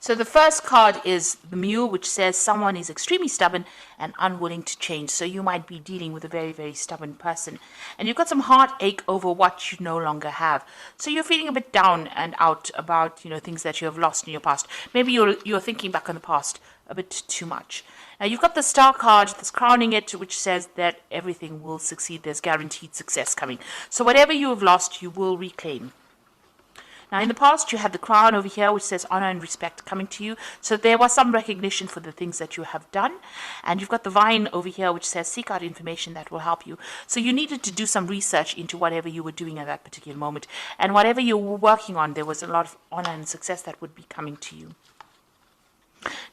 So the first card is the Mule, which says someone is extremely stubborn and unwilling to change. So you might be dealing with a very, very stubborn person. And you've got some heartache over what you no longer have. So you're feeling a bit down and out about, things that you have lost in your past. Maybe you're thinking back on the past a bit too much. Now you've got the Star card that's crowning it, which says that everything will succeed. There's guaranteed success coming. So whatever you have lost, you will reclaim. Now, in the past, you had the Crown over here, which says honor and respect coming to you. So there was some recognition for the things that you have done. And you've got the Vine over here, which says seek out information that will help you. So you needed to do some research into whatever you were doing at that particular moment. And whatever you were working on, there was a lot of honor and success that would be coming to you.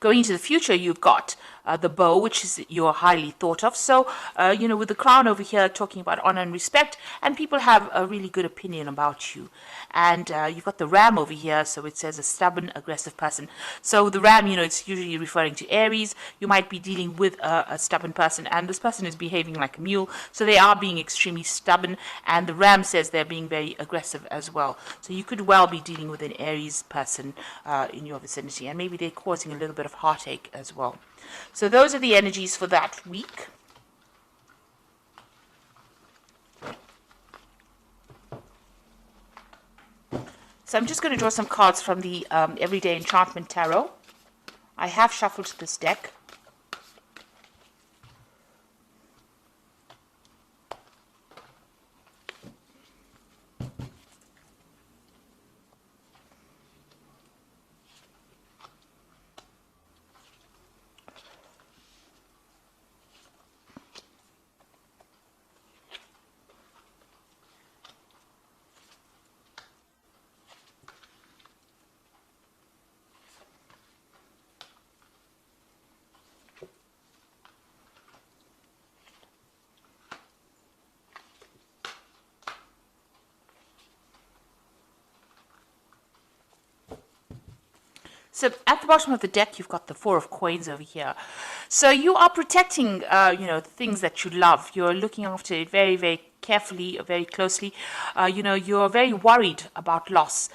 Going into the future, you've got the Bow, which is you're highly thought of. So, with the Crown over here talking about honor and respect, and people have a really good opinion about you. And you've got the Ram over here, so it says a stubborn, aggressive person. So the Ram, it's usually referring to Aries. You might be dealing with a stubborn person, and this person is behaving like a mule. So they are being extremely stubborn, and the Ram says they're being very aggressive as well. So you could well be dealing with an Aries person in your vicinity, and maybe they're causing a little bit of heartache as well. So those are the energies for that week. So I'm just going to draw some cards from the Everyday Enchantment Tarot. I have shuffled this deck. So at the bottom of the deck, you've got the Four of Coins over here. So you are protecting, things that you love. You're looking after it very, very carefully, very closely. You're very worried about loss.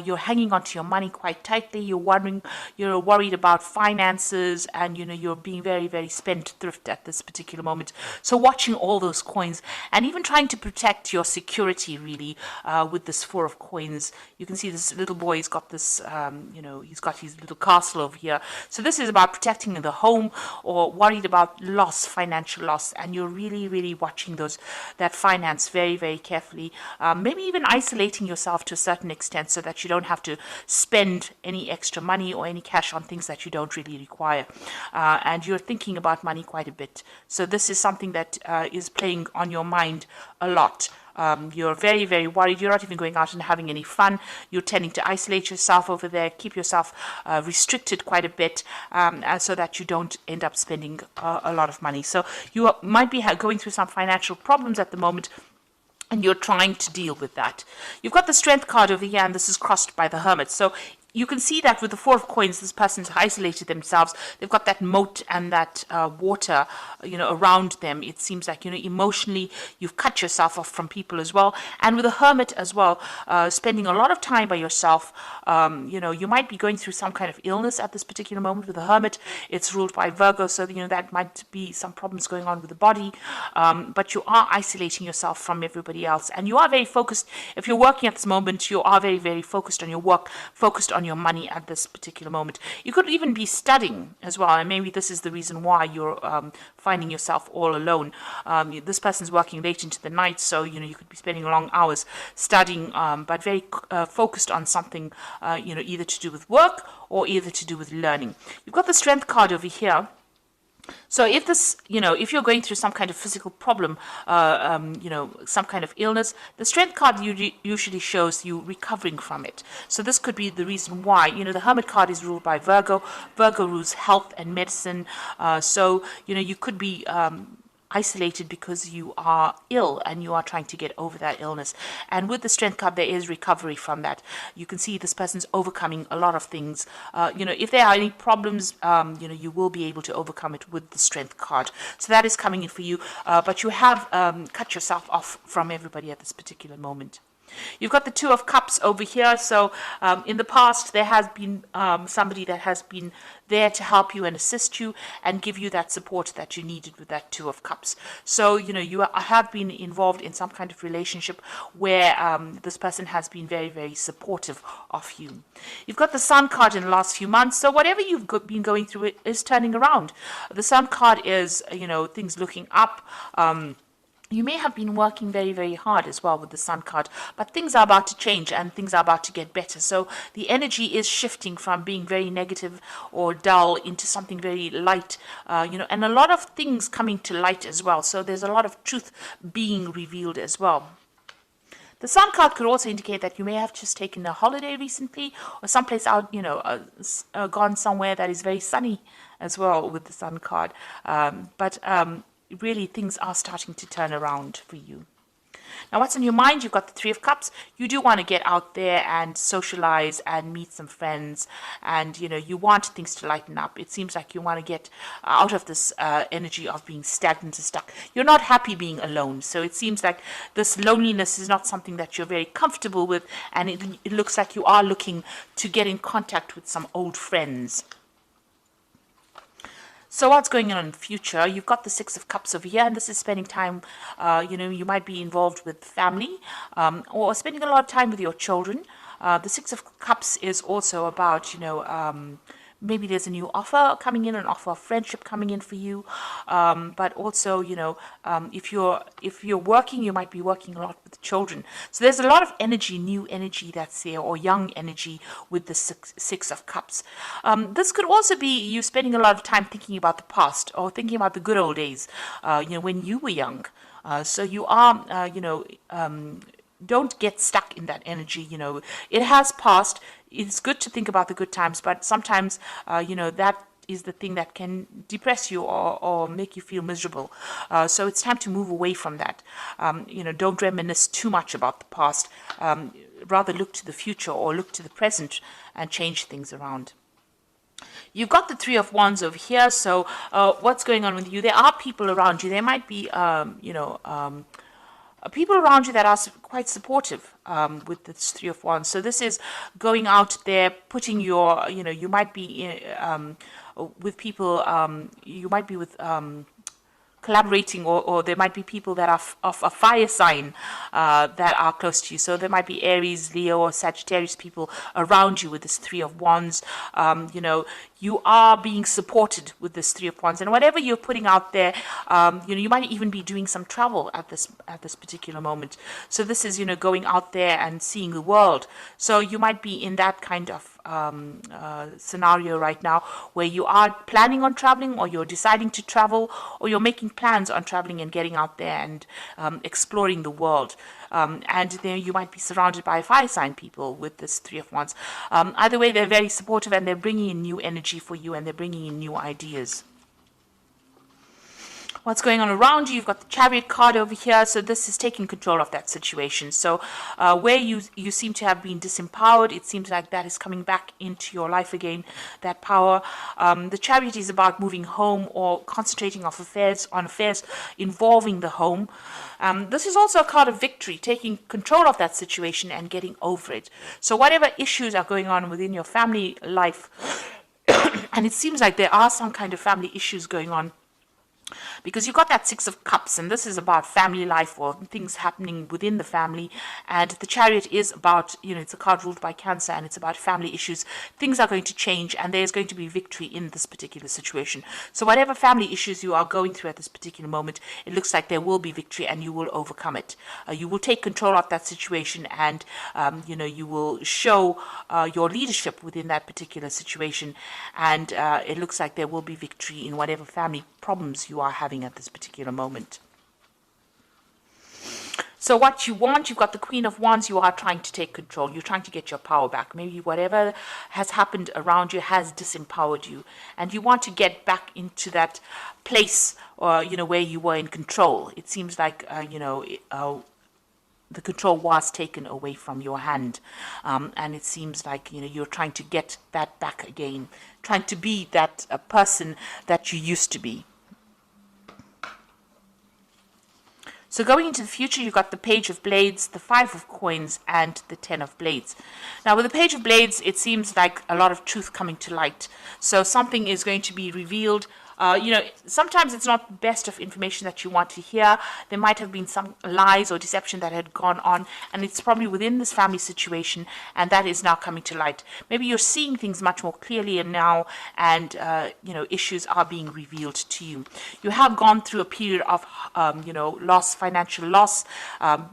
You're hanging on to your money quite tightly. You're worried about finances, and you're being very, very spendthrift at this particular moment. So watching all those coins and even trying to protect your security really with this Four of Coins. You can see this little boy has got this, he's got his little castle over here. So this is about protecting the home, or worried about loss, financial loss, and you're really, really watching that finance very, very carefully. Maybe even isolating yourself to a certain extent so that you don't have to spend any extra money or any cash on things that you don't really require. And you're thinking about money quite a bit. So this is something that is playing on your mind a lot. You're very, very worried. You're not even going out and having any fun. You're tending to isolate yourself over there, keep yourself restricted quite a bit, so that you don't end up spending a lot of money. So you might be going through some financial problems at the moment, and you're trying to deal with that. You've got the Strength card over here, and this is crossed by the Hermit. So you can see that with the Four of Coins, this person's isolated themselves. They've got that moat and that water, around them. It seems like, emotionally, you've cut yourself off from people as well. And with the Hermit as well, spending a lot of time by yourself. You might be going through some kind of illness at this particular moment. With the Hermit, it's ruled by Virgo, so, that might be some problems going on with the body. But you are isolating yourself from everybody else. And you are very focused. If you're working at this moment, you are very, very focused on your work, focused on your money at this particular moment. You could even be studying as well, and maybe this is the reason why you're finding yourself all alone. This person's working late into the night, so you could be spending long hours studying, but very focused on something, either to do with work or either to do with learning. You've got the Strength card over here. So if this, if you're going through some kind of physical problem, some kind of illness, the Strength card usually shows you recovering from it. So this could be the reason why, the Hermit card is ruled by Virgo. Virgo rules health and medicine. So, you could be isolated because you are ill and you are trying to get over that illness. And with the Strength card, there is recovery from that. You can see this person's overcoming a lot of things. If there are any problems, you will be able to overcome it with the Strength card. So that is coming in for you. But you have cut yourself off from everybody at this particular moment. You've got the Two of Cups over here. So in the past, there has been somebody that has been there to help you and assist you and give you that support that you needed with that Two of Cups. So, you have been involved in some kind of relationship where this person has been very, very supportive of you. You've got the Sun card in the last few months. So whatever you've been going through is turning around. The Sun card is, things looking up. You may have been working very, very hard as well with the Sun card, but things are about to change and things are about to get better. So the energy is shifting from being very negative or dull into something very light, and a lot of things coming to light as well. So there's a lot of truth being revealed as well. The Sun card could also indicate that you may have just taken a holiday recently or someplace out, gone somewhere that is very sunny as well with the Sun card. But really things are starting to turn around for you. Now, what's on your mind? You've got the Three of Cups. You do want to get out there and socialize and meet some friends, and you want things to lighten up. It seems like you want to get out of this energy of being stagnant and stuck. You're not happy being alone, so it seems like this loneliness is not something that you're very comfortable with, and it looks like you are looking to get in contact with some old friends. So what's going on in the future? You've got the Six of Cups over here, and this is spending time, you might be involved with family or spending a lot of time with your children. The Six of Cups is also about, maybe there's a new offer coming in, an offer of friendship coming in for you. But also, if you're working, you might be working a lot with the children. So there's a lot of energy, new energy that's there, or young energy with the Six of Cups. This could also be you spending a lot of time thinking about the past or thinking about the good old days, when you were young. So you are, don't get stuck in that energy. It has passed. It's good to think about the good times, but sometimes, that is the thing that can depress you or make you feel miserable. So it's time to move away from that. Don't reminisce too much about the past. Rather look to the future or look to the present and change things around. You've got the Three of Wands over here. So what's going on with you? There are people around you. There might be, people around you that are quite supportive with this Three of Wands. So this is going out there, putting your, you might be with people, you might be with collaborating, or there might be people that are of a fire sign that are close to you. So there might be Aries, Leo, or Sagittarius people around you with this Three of Wands. You are being supported with this Three of Wands, and whatever you're putting out there, you might even be doing some travel at this particular moment. So this is, going out there and seeing the world. So you might be in that kind of scenario right now where you are planning on traveling, or you're deciding to travel, or you're making plans on traveling and getting out there and exploring the world. And then you might be surrounded by fire sign people with this Three of Wands. Either way, they're very supportive, and they're bringing in new energy for you, and they're bringing in new ideas. What's going on around you? You've got the Chariot card over here. So this is taking control of that situation. So where you seem to have been disempowered, it seems like that is coming back into your life again, that power. The Chariot is about moving home or concentrating on affairs involving the home. This is also a card of victory, taking control of that situation and getting over it. So whatever issues are going on within your family life, and it seems like there are some kind of family issues going on, because you've got that Six of Cups, and this is about family life or things happening within the family. And the Chariot is about, it's a card ruled by Cancer, and it's about family issues. Things are going to change, and there's going to be victory in this particular situation. So whatever family issues you are going through at this particular moment, it looks like there will be victory, and you will overcome it. You will take control of that situation, and you will show your leadership within that particular situation. And it looks like there will be victory in whatever family problems you are having at this particular moment. So what you want, you've got the Queen of Wands. You are trying to take control. You're trying to get your power back. Maybe whatever has happened around you has disempowered you, and you want to get back into that place, where you were in control. It seems like the control was taken away from your hand, and it seems like you're trying to get that back again, trying to be that person that you used to be. So going into the future, you've got the Page of Blades, the Five of Coins, and the Ten of Blades. Now, with the Page of Blades, it seems like a lot of truth coming to light. So something is going to be revealed. Sometimes it's not the best of information that you want to hear. There might have been some lies or deception that had gone on, and it's probably within this family situation, and that is now coming to light. Maybe you're seeing things much more clearly now, and issues are being revealed to you. You have gone through a period of loss, financial loss.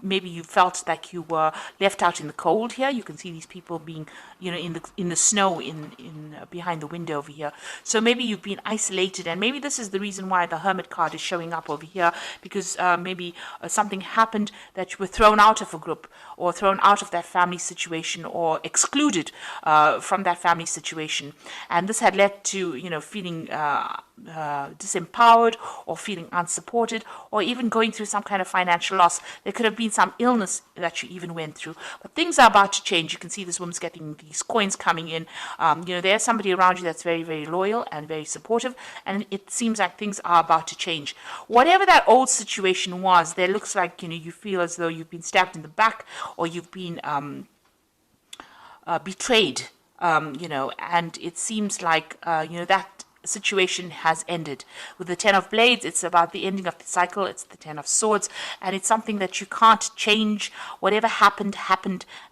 Maybe you felt like you were left out in the cold here. You can see these people being in the snow in behind the window over here. So maybe you've been isolated, and maybe this is the reason why the Hermit card is showing up over here, because maybe something happened that you were thrown out of a group, or thrown out of that family situation, or excluded from that family situation, and this had led to feeling disempowered, or feeling unsupported, or even going through some kind of financial loss. There could have been some illness that you even went through, but things are about to change. You can see this woman's getting these coins coming in. There's somebody around you that's very, very loyal and very supportive, and it seems like things are about to change. Whatever that old situation was, there looks like you feel as though you've been stabbed in the back, or you've been betrayed, and it seems like that situation has ended. With the Ten of Blades, it's about the ending of the cycle. It's the Ten of Swords, and it's something that you can't change. Whatever happened,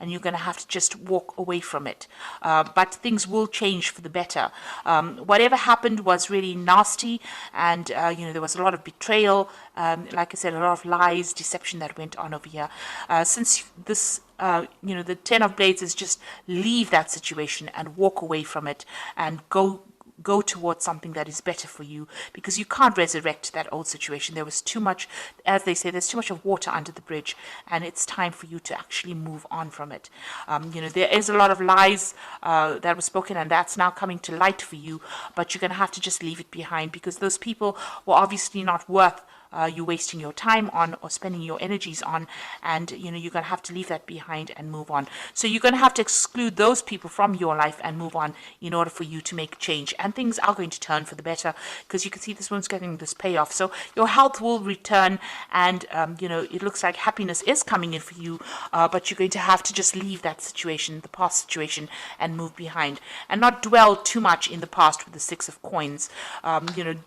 and you're going to have to just walk away from it. But things will change for the better. Whatever happened was really nasty, and there was a lot of betrayal. Like I said, a lot of lies, deception that went on over here. Since this the Ten of Blades is just leave that situation and walk away from it, and go towards something that is better for you, because you can't resurrect that old situation. There was too much, as they say, there's too much of water under the bridge, and it's time for you to actually move on from it. There is a lot of lies that was spoken, and that's now coming to light for you, but you're going to have to just leave it behind, because those people were obviously not worth you wasting your time on, or spending your energies on, and you're going to have to leave that behind and move on. So you're going to have to exclude those people from your life and move on in order for you to make change, and things are going to turn for the better, because you can see this one's getting this payoff. So your health will return, and it looks like happiness is coming in for you, but you're going to have to just leave that situation, the past situation, and move behind, and not dwell too much in the past with the Six of Coins.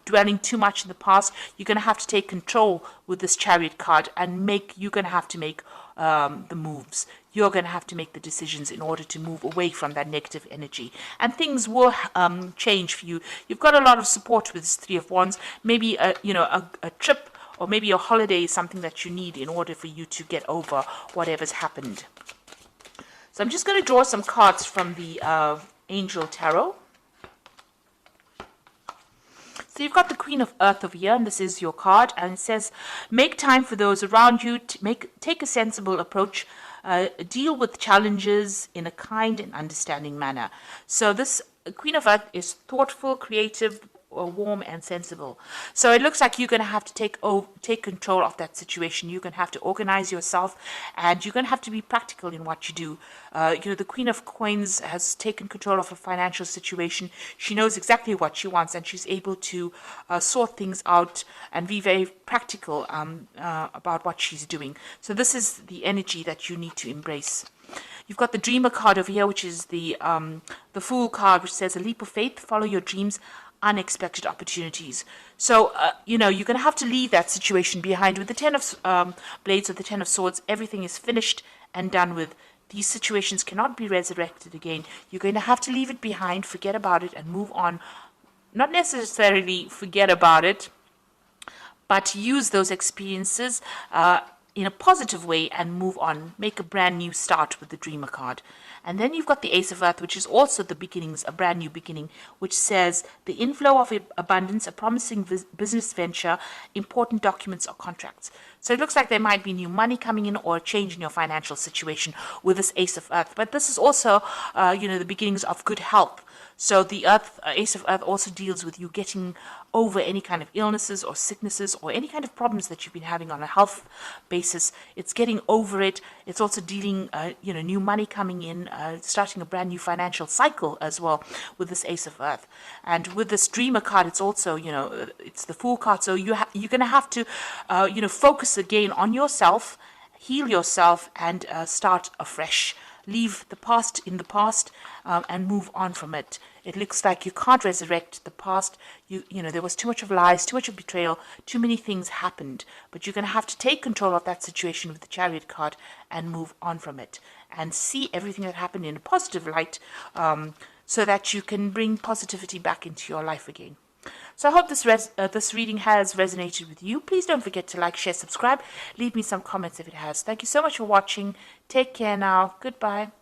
Dwelling too much in the past, you're going to have to take control with this Chariot card, and you're going to have to make the moves. You're going to have to make the decisions in order to move away from that negative energy, and things will change for you. You've got a lot of support with this Three of Wands. Maybe a trip, or maybe a holiday is something that you need in order for you to get over whatever's happened. So I'm just going to draw some cards from the Angel Tarot. So you've got the Queen of Earth over here, and this is your card, and it says, make time for those around you, take a sensible approach, deal with challenges in a kind and understanding manner. So this Queen of Earth is thoughtful, creative, warm and sensible. So it looks like you're going to have to take control of that situation. You're going to have to organize yourself, and you're going to have to be practical in what you do. The Queen of Coins has taken control of her financial situation. She knows exactly what she wants, and she's able to sort things out and be very practical about what she's doing. So this is the energy that you need to embrace. You've got the Dreamer card over here, which is the Fool card, which says, a leap of faith, follow your dreams, unexpected opportunities. So, you're going to have to leave that situation behind. With the Ten of Blades or the Ten of Swords, everything is finished and done with. These situations cannot be resurrected again. You're going to have to leave it behind, forget about it, and move on. Not necessarily forget about it, but use those experiences in a positive way and move on. Make a brand new start with the Dreamer card. And then you've got the Ace of Earth, which is also the beginnings, a brand new beginning, which says the inflow of abundance, a promising business venture, important documents or contracts. So it looks like there might be new money coming in, or a change in your financial situation with this Ace of Earth. But this is also, the beginnings of good health. So the Earth, Ace of Earth also deals with you getting over any kind of illnesses or sicknesses or any kind of problems that you've been having on a health basis. It's getting over it. It's also dealing, new money coming in, starting a brand new financial cycle as well with this Ace of Earth. And with this Dreamer card, it's also, it's the Fool card. So you're going to have to, focus again on yourself, heal yourself, and start afresh. Leave the past in the past, and move on from it. It looks like you can't resurrect the past. There was too much of lies, too much of betrayal, too many things happened. But you're going to have to take control of that situation with the Chariot card and move on from it and see everything that happened in a positive light, so that you can bring positivity back into your life again. So I hope this reading has resonated with you. Please don't forget to like, share, subscribe. Leave me some comments if it has. Thank you so much for watching. Take care now. Goodbye.